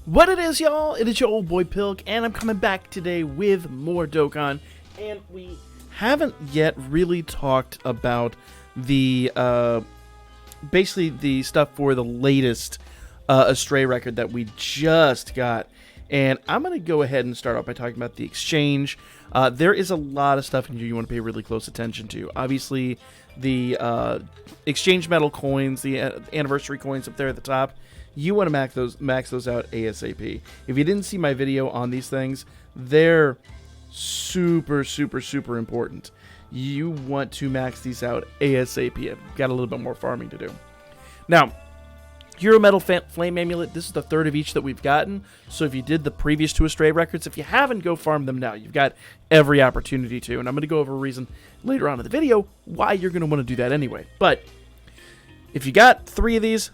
What it is, y'all? It is your old boy Pilk, and I'm coming back today with more Dokkan. And we haven't yet really talked about the, basically the stuff for the latest Astrea record that we just got. And I'm going to go ahead and start off by talking about the exchange. There is a lot of stuff in here you want to pay really close attention to. Obviously, the exchange metal coins, the anniversary coins up there at the top, you want to max those out ASAP. If you didn't see my video on these things, they're super important. You want to max these out ASAP. I've got a little bit more farming to do. Now, Hero Metal Flame Amulet, this is the third of each that we've gotten. So if you did the previous two Astrea records, if you haven't, go farm them now. You've got every opportunity to. And I'm going to go over a reason later on in the video why you're going to want to do that anyway. But if you got three of these,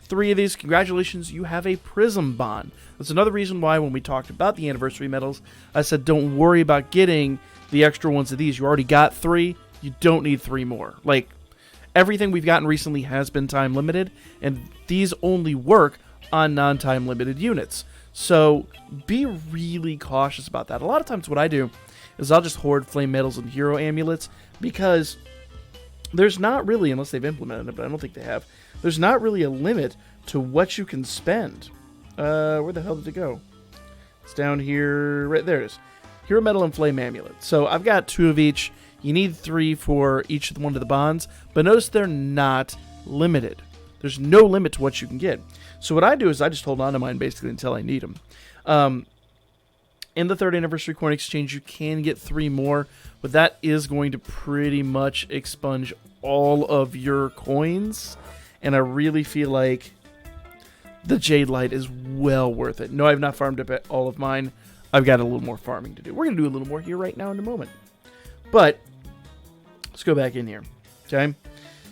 congratulations, you have a Prism Bond. That's another reason why when we talked about the anniversary medals, I said don't worry about getting the extra ones of these. You already got three. You don't need three more. Like, everything we've gotten recently has been time limited, and these only work on non-time limited units. So be really cautious about that. A lot of times what I do is I'll just hoard flame medals and hero amulets because there's not really, unless they've implemented it, but I don't think they have, there's not really a limit to what you can spend. Where the hell did it go? It's down here. Right there it is. Hero Metal and Flame Amulet. So I've got two of each. You need three for each one of the bonds, but notice they're not limited. There's no limit to what you can get. So what I do is I just hold on to mine basically until I need them. In the 3rd anniversary coin exchange, you can get three more, but that is going to pretty much expunge all of your coins, and I really feel like the Jade Light is well worth it. No, I've not farmed up all of mine. I've got a little more farming to do. We're going to do a little more here right now in a moment. But let's go back in here, okay?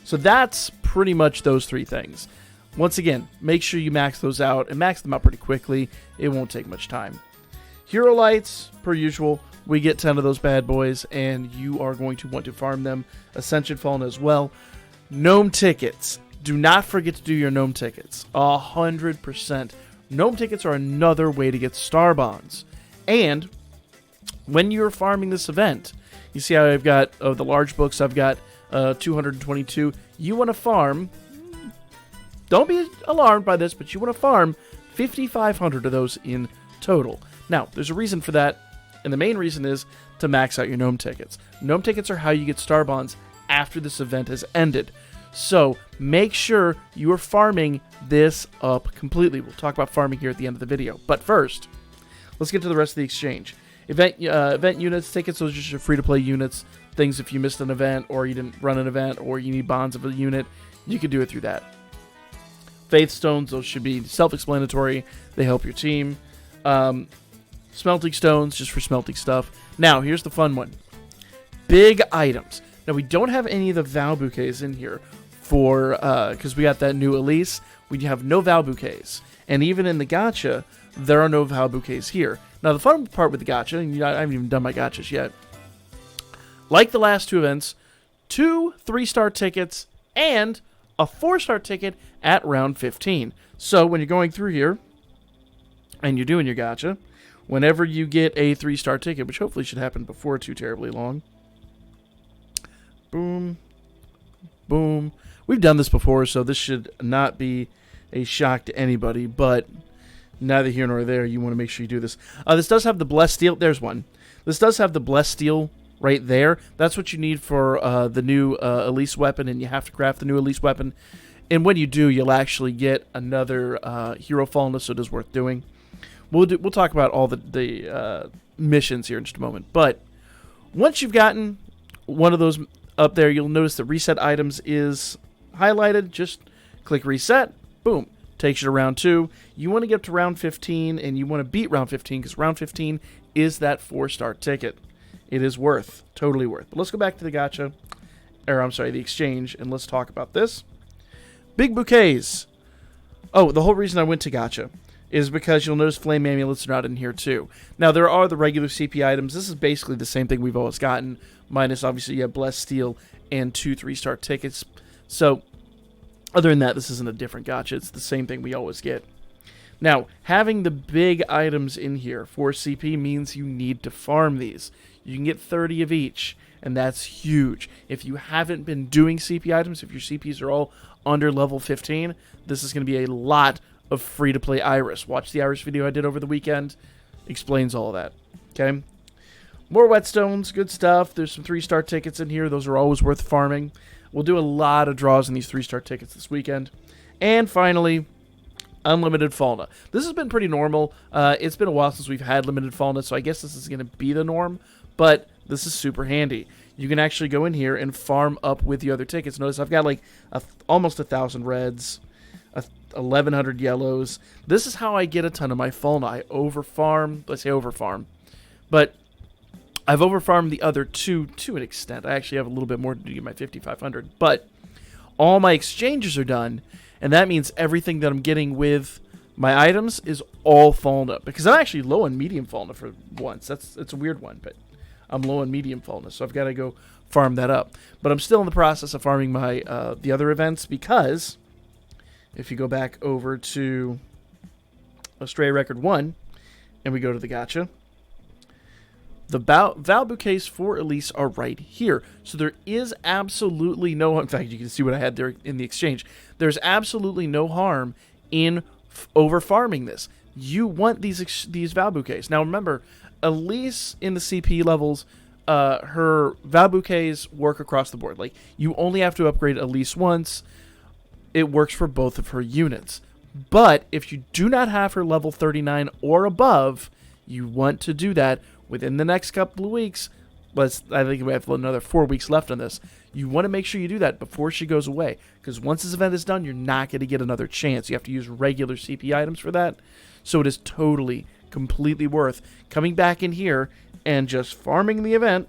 So that's pretty much those three things. Once again, make sure you max those out, and max them out pretty quickly. It won't take much time. Hero Lights, per usual, we get 10 of those bad boys, and you are going to want to farm them. Ascension Fallen as well. Gnome tickets. Do not forget to do your gnome tickets. 100%. Gnome tickets are another way to get star bonds. And when you're farming this event, you see how I've got the large books, I've got 222. You want to farm, don't be alarmed by this, but you want to farm 5,500 of those in total. Now, there's a reason for that, and the main reason is to max out your gnome tickets. Gnome tickets are how you get star bonds after this event has ended. So make sure you are farming this up completely. We'll talk about farming here at the end of the video. But first, let's get to the rest of the exchange. Event units, tickets, those are just your free-to-play units. Things if you missed an event, or you didn't run an event, or you need bonds of a unit, you can do it through that. Faith Stones, those should be self-explanatory. They help your team. Smelting Stones, just for smelting stuff. Now, here's the fun one. Big items. Now, we don't have any of the Val Bouquets in here for, because we got that new Elise. We have no Val Bouquets. And even in the gacha, there are no Val Bouquets here. Now, the fun part with the gacha, and I haven't even done my gachas yet, like the last two events, 2 3-star tickets and a 4-star ticket at round 15. So when you're going through here and you're doing your gacha, whenever you get a 3-star ticket, which hopefully should happen before too terribly long, boom, boom. We've done this before, so this should not be a shock to anybody, but neither here nor there. You want to make sure you do this. This does have the Blessed Steel. There's one. This does have the Blessed Steel right there. That's what you need for the new Elise weapon, and you have to craft the new Elise weapon. And when you do, you'll actually get another Hero Fallen, so it is worth doing. We'll talk about all the missions here in just a moment. But once you've gotten one of those up there, you'll notice that Reset Items is highlighted. Just click Reset. Boom. Takes you to round 2. You want to get up to round 15, and you want to beat round 15, because round 15 is that 4-star ticket. It is worth, totally worth. But let's go back to the gacha, or I'm sorry, the exchange, and let's talk about this. Big bouquets. Oh, the whole reason I went to gacha is because you'll notice flame amulets are not in here too. Now, there are the regular CP items. This is basically the same thing we've always gotten, minus obviously you have Blessed Steel and 2 3-star tickets. So, other than that, this isn't a different gacha. It's the same thing we always get. Now, having the big items in here for CP means you need to farm these. You can get 30 of each, and that's huge. If you haven't been doing CP items, if your CPs are all under level 15, this is going to be a lot of free-to-play Iris. Watch the Iris video I did over the weekend. Explains all of that. Okay? More whetstones, good stuff. There's some 3-star tickets in here. Those are always worth farming. We'll do a lot of draws in these 3-star tickets this weekend. And finally, unlimited fauna. This has been pretty normal. It's been a while since we've had limited fauna, so I guess this is going to be the norm. But this is super handy. You can actually go in here and farm up with the other tickets. Notice I've got like almost 1,000 reds, 1,100 yellows. This is how I get a ton of my fauna. I overfarm. Let's say overfarm. But I've overfarmed the other two to an extent. I actually have a little bit more to do to get my 5,500. But all my exchanges are done, and that means everything that I'm getting with my items is all fauna. Because I'm actually low on medium fauna for once. It's a weird one, but I'm low on medium fauna, so I've got to go farm that up. But I'm still in the process of farming my the other events, because if you go back over to Astrea Record 1 and we go to the gacha, the Val Bouquets for Elise are right here. So there is absolutely no... In fact, you can see what I had there in the exchange. There's absolutely no harm in over-farming this. You want these Val Bouquets. Now remember, Elise in the CP levels, her Val Bouquets work across the board. Like, you only have to upgrade Elise once. It works for both of her units. But if you do not have her level 39 or above, you want to do that within the next couple of weeks. I think we have another 4 weeks left on this. You want to make sure you do that before she goes away, because once this event is done, you're not going to get another chance. You have to use regular CP items for that. So it is totally, completely worth coming back in here and just farming the event.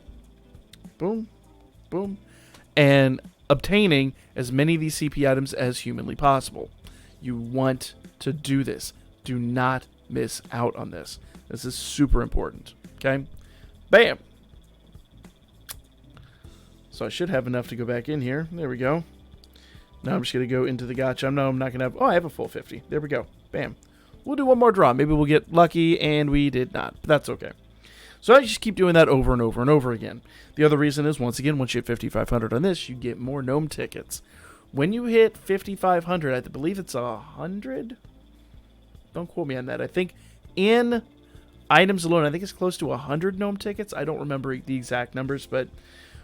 Boom, boom, and obtaining as many of these CP items as humanly possible. You want to do this. Do not miss out on this. This is super important. Okay? Bam! So I should have enough to go back in here. There we go. Now I'm just going to go into the gacha. No, I'm not going to have... Oh, I have a full 50. There we go. Bam. We'll do one more draw. Maybe we'll get lucky, and we did not. But that's okay. So I just keep doing that over and over and over again. The other reason is, once again, once you hit 5,500 on this, you get more gnome tickets. When you hit 5,500, I believe it's 100? Don't quote me on that. I think in items alone, I think it's close to 100 gnome tickets. I don't remember the exact numbers, but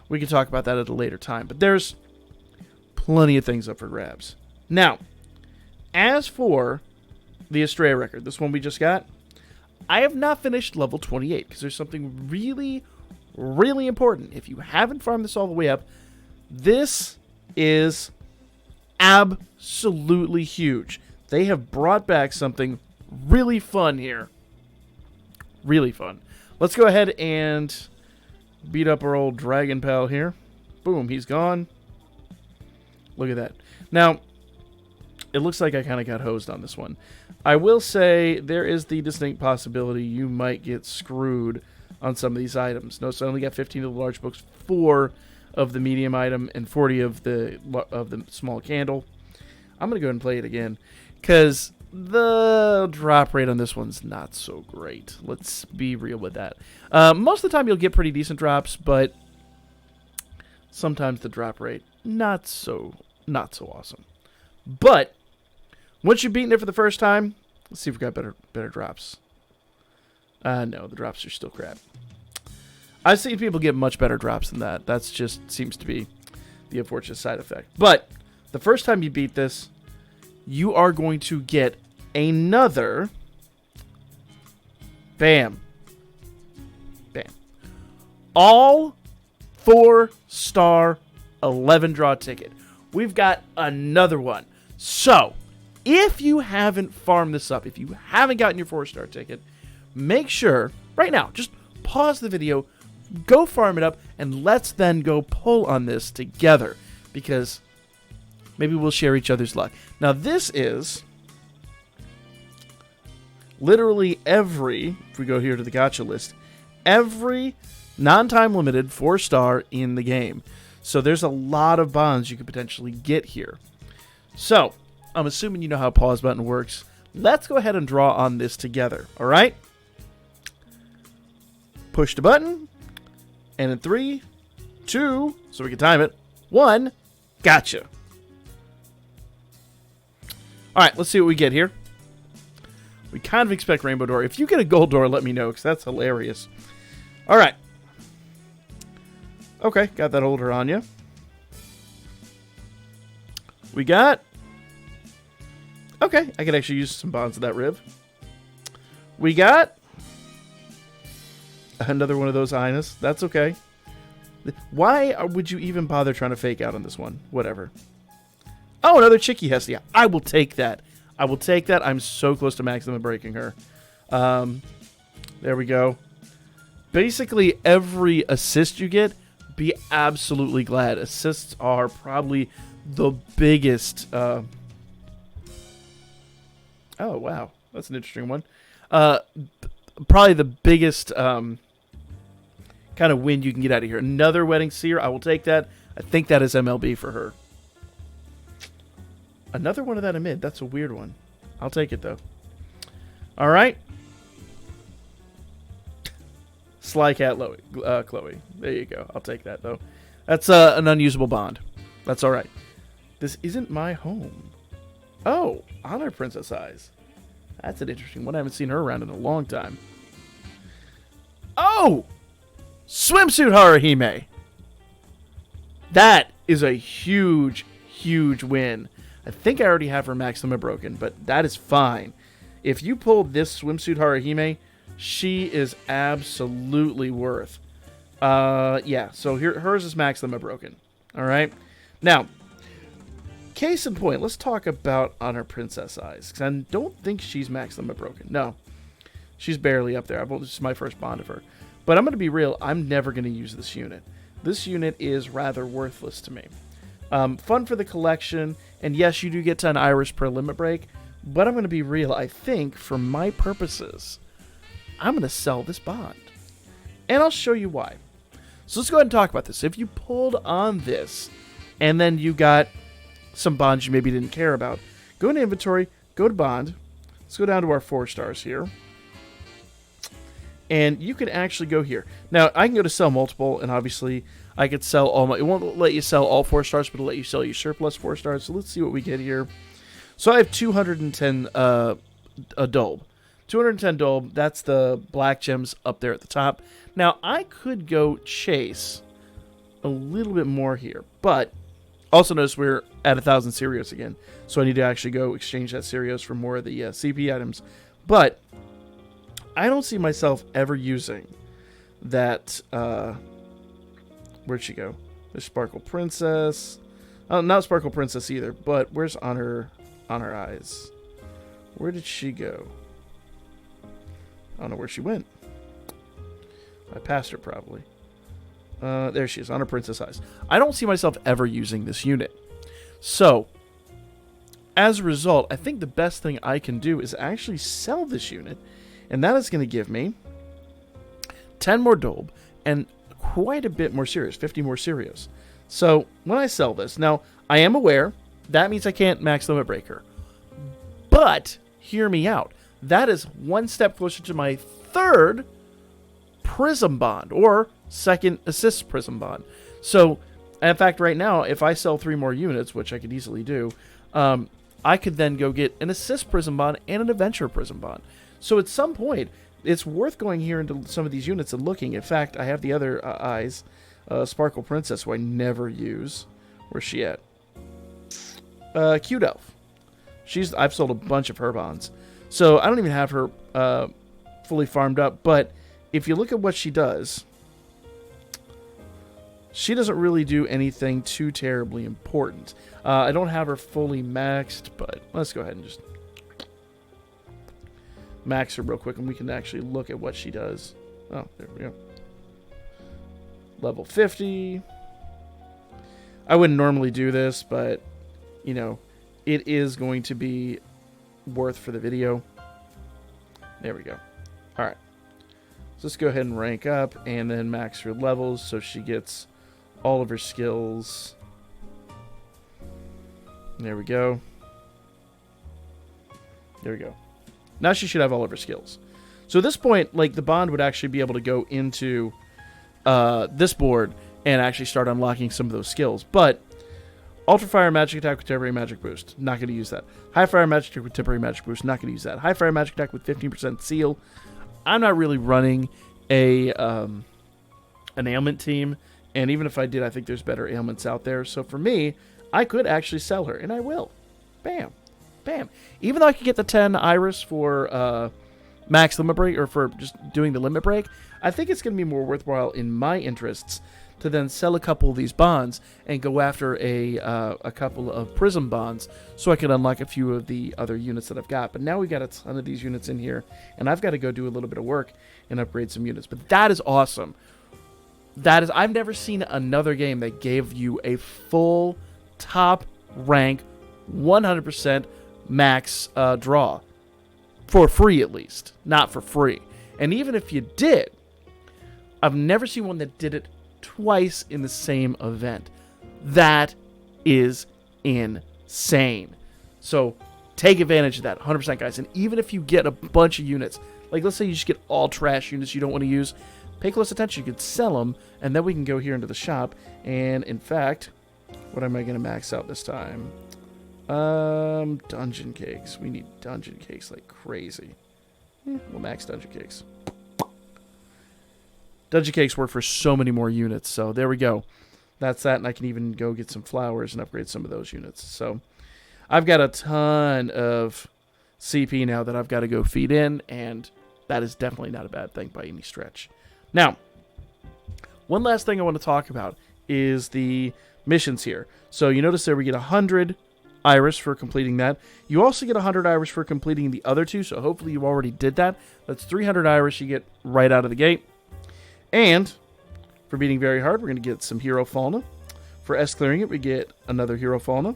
we can talk about that at a later time. But there's plenty of things up for grabs. Now, as for the Astrea Record, this one we just got, I have not finished level 28 because there's something really, really important. If you haven't farmed this all the way up, this is absolutely huge. They have brought back something really fun here. Really fun. Let's go ahead and beat up our old dragon pal here. Boom, he's gone. Look at that. Now, it looks like I kind of got hosed on this one. I will say there is the distinct possibility you might get screwed on some of these items. Notice I only got 15 of the large books, 4 of the medium item, and 40 of the small candle. I'm going to go ahead and play it again, because the drop rate on this one's not so great. Let's be real with that. Most of the time you'll get pretty decent drops, but sometimes the drop rate not so awesome. But once you've beaten it for the first time, let's see if we got better drops. No, the drops are still crap. I've seen people get much better drops than that. That's just seems to be the unfortunate side effect. But the first time you beat this, you are going to get another bam. All 4-star 11 draw ticket. We've got another one. So, if you haven't farmed this up, if you haven't gotten your 4-star ticket, make sure, right now, just pause the video, go farm it up, and let's then go pull on this together, because maybe we'll share each other's luck. Now, this is literally every, if we go here to the gacha list, every non-time limited 4-star in the game. So there's a lot of bonds you could potentially get here. So, I'm assuming you know how pause button works. let's go ahead and draw on this together, all right? Push the button, and in 3, 2, so we can time it, 1, gotcha. All right, let's see what we get here. We kind of expect rainbow door. If you get a gold door, let me know, because that's hilarious. All right. Okay, got that holder on you. We got... Okay, I could actually use some bonds of that Riv. We got... Another one of those Inas. That's okay. Why would you even bother trying to fake out on this one? Whatever. Oh, another Chicky Hestia. I will take that. I will take that. I'm so close to maximum breaking her. There we go. Basically, every assist you get, be absolutely glad. Assists are probably the biggest... Oh, wow. That's an interesting one. Probably the biggest kind of win you can get out of here. Another Wedding Seer. I will take that. I think that is MLB for her. Another one of that amid. That's a weird one. I'll take it, though. All right. Sly Cat Chloe. There you go. I'll take that, though. That's an unusable bond. That's all right. This isn't my home. Oh, Honor Princess Eyes. That's an interesting one. I haven't seen her around in a long time. Oh! Swimsuit Haruhime. That is a huge, huge win. I think I already have her max limit broken, but that is fine. If you pull this Swimsuit Haruhime, she is absolutely worth. Yeah, so hers is max limit broken. All right. Now, case in point, let's talk about Honor Princess Eyes, because I don't think she's max limit broken. No, she's barely up there. This is my first bond of her. But I'm going to be real, I'm never going to use this unit. This unit is rather worthless to me. Fun for the collection, and yes, you do get 10 Iris per limit break, but I'm going to be real, I think, for my purposes, I'm going to sell this bond. And I'll show you why. So let's go ahead and talk about this. If you pulled on this, and then you got some bonds you maybe didn't care about, go into inventory, go to bond, let's go down to our 4 stars here. And you can actually go here. Now, I can go to sell multiple, and obviously, I could sell all my... It won't let you sell all 4 stars, but it'll let you sell your surplus 4 stars. So let's see what we get here. So I have 210 a Dolb. 210 Dolb, that's the black gems up there at the top. Now, I could go chase a little bit more here, but also notice we're at 1,000 Sirius again. So I need to actually go exchange that Sirius for more of the CP items. But I don't see myself ever using that. Where'd she go? There's Sparkle Princess. Not Sparkle Princess either, but where's Honor Eyes? Where did she go? I don't know where she went. I passed her probably. There she is, Honor Princess Eyes. I don't see myself ever using this unit. So, as a result, I think the best thing I can do is actually sell this unit. And that is going to give me 10 more Dolb and quite a bit more Sirius, 50 more Sirius. So when I sell this, now I am aware that means I can't max limit break her. But hear me out. That is one step closer to my 3rd Prism Bond or 2nd Assist Prism Bond. So in fact, right now, if I sell 3 more units, which I could easily do, I could then go get an Assist Prism Bond and an Adventure Prism Bond. So at some point, it's worth going here into some of these units and looking. In fact, I have the other Eyes, Sparkle Princess, who I never use. Where's she at? Cute Elf. I've sold a bunch of her bonds. So I don't even have her fully farmed up. But if you look at what she does, she doesn't really do anything too terribly important. I don't have her fully maxed, but let's go ahead and just max her real quick, and we can actually look at what she does. Oh, there we go. Level 50. I wouldn't normally do this, but, you know, it is going to be worth for the video. There we go. All right. So let's go ahead and rank up, and then max her levels so she gets all of her skills. There we go. There we go. Now she should have all of her skills. So at this point, like, the bond would actually be able to go into this board and actually start unlocking some of those skills. But Ultra Fire Magic Attack with Temporary Magic Boost, not going to use that. High Fire Magic Attack with Temporary Magic Boost, not going to use that. High Fire Magic Attack with 15% Seal. I'm not really running an ailment team, and even if I did, I think there's better ailments out there. So for me, I could actually sell her, and I will. Bam. Bam. Even though I could get the 10 Iris for max limit break, or for just doing the limit break, I think it's going to be more worthwhile in my interests to then sell a couple of these bonds and go after a couple of prism bonds so I can unlock a few of the other units that I've got. But now we've got a ton of these units in here, and I've got to go do a little bit of work and upgrade some units. But that is awesome. That is, I've never seen another game that gave you a full top rank 100% max draw. For free, at least. Not for free. And even if you did, I've never seen one that did it twice in the same event. That is insane. So take advantage of that 100%, guys. And even if you get a bunch of units, like let's say you just get all trash units you don't want to use, pay close attention. You could sell them, and then we can go here into the shop. And in fact, what am I going to max out this time? Dungeon cakes. We need dungeon cakes like crazy. We'll max dungeon cakes. Dungeon cakes work for so many more units, so there we go. That's that, and I can even go get some flowers and upgrade some of those units. So I've got a ton of CP now that I've got to go feed in, and that is definitely not a bad thing by any stretch. Now, one last thing I want to talk about is the missions here. So you notice there we get 100 Iris for completing that. You also get 100 Iris for completing the other two, so hopefully you already did that. That's 300 Iris you get right out of the gate. And for beating very hard, we're going to get some Hero Fauna. For S-clearing it, we get another Hero Fauna.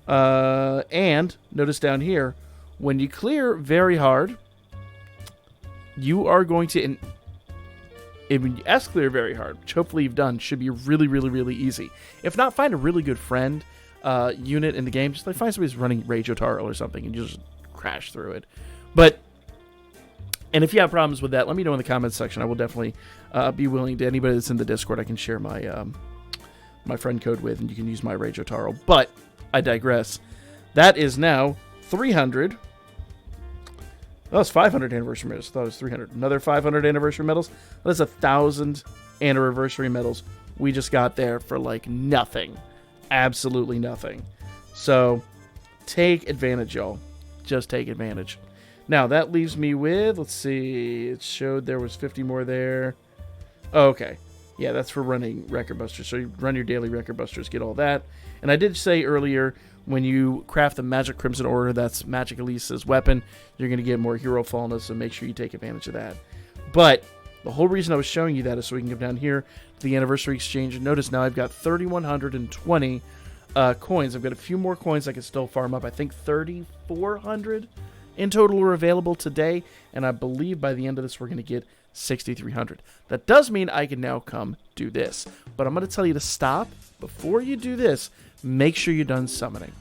And notice down here, when you clear very hard, you are going to... And when you S-clear very hard, which hopefully you've done, should be really, really, really easy. If not, find a really good friend unit in the game. Just like find somebody who's running Rage Otaro or something and you just crash through it. And if you have problems with that, let me know in the comments section. I will definitely be willing to anybody that's in the Discord. I can share my my friend code with, and you can use my Rage Otaro. But I digress. That is now 300. Oh, it's 500 anniversary medals. I thought it was 300. Another 500 anniversary medals. That's 1,000 anniversary medals we just got there for like nothing. Absolutely nothing. So take advantage, y'all. Just take advantage. Now, that leaves me with, let's see, it showed there was 50 more there. Oh, okay. Yeah, that's for running Record Busters. So you run your daily Record Busters, get all that. And I did say earlier, when you craft the Magic Crimson Order, that's Magic Elisa's weapon, you're going to get more Hero Fauna, so make sure you take advantage of that. But the whole reason I was showing you that is so we can come down here to the Anniversary Exchange. And notice now I've got 3,120 coins. I've got a few more coins I can still farm up. I think 3,400 in total are available today, and I believe by the end of this we're going to get 6,300. That does mean I can now come do this. But I'm going to tell you to stop. Before you do this, make sure you're done summoning.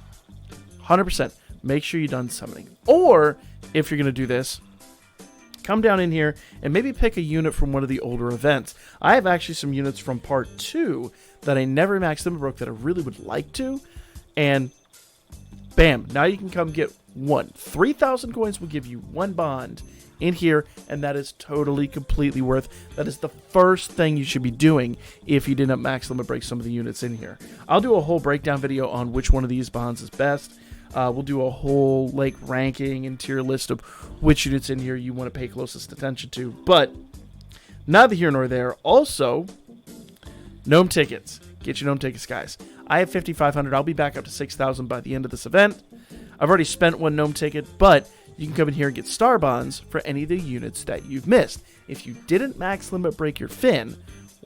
100%. Make sure you're done summoning. Or, if you're going to do this, come down in here and maybe pick a unit from one of the older events. I have actually some units from Part 2 that I never maxed them broke that I really would like to. And bam, now you can come get one. 3,000 coins will give you one bond in here, and that is totally, completely worth. That is the first thing you should be doing if you didn't max limit break some of the units in here. I'll do a whole breakdown video on which one of these bonds is best. We'll do a whole like ranking and tier list of which units in here you want to pay closest attention to. But neither here nor there. Also, gnome tickets. Get your gnome tickets, guys. I have 5,500. I'll be back up to 6,000 by the end of this event. I've already spent one gnome ticket, but you can come in here and get star bonds for any of the units that you've missed. If you didn't max limit break your Finn,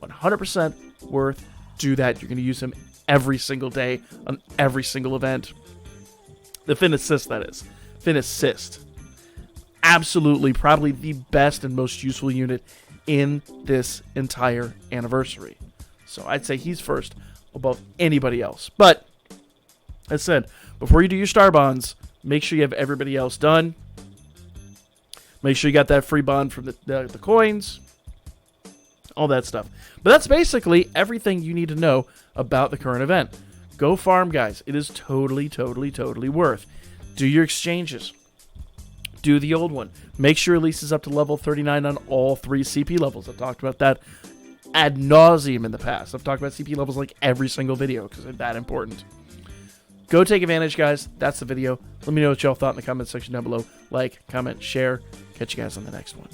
100% worth do that. You're going to use him every single day on every single event. The Finn Assist, that is. Finn Assist. Absolutely, probably the best and most useful unit in this entire anniversary. So I'd say he's first above anybody else. But, as said, before you do your star bonds, Make sure you have everybody else done. Make sure you got that free bond from the coins. All that stuff. But that's basically everything you need to know about the current event. Go farm, guys. It is totally, totally, totally worth. Do your exchanges. Do the old one. Make sure Elise is up to level 39 on all 3 CP levels. I've talked about that ad nauseum in the past. I've talked about CP levels like every single video because they're that important. Go take advantage, guys. That's the video. Let me know what y'all thought in the comment section down below. Like, comment, share. Catch you guys on the next one.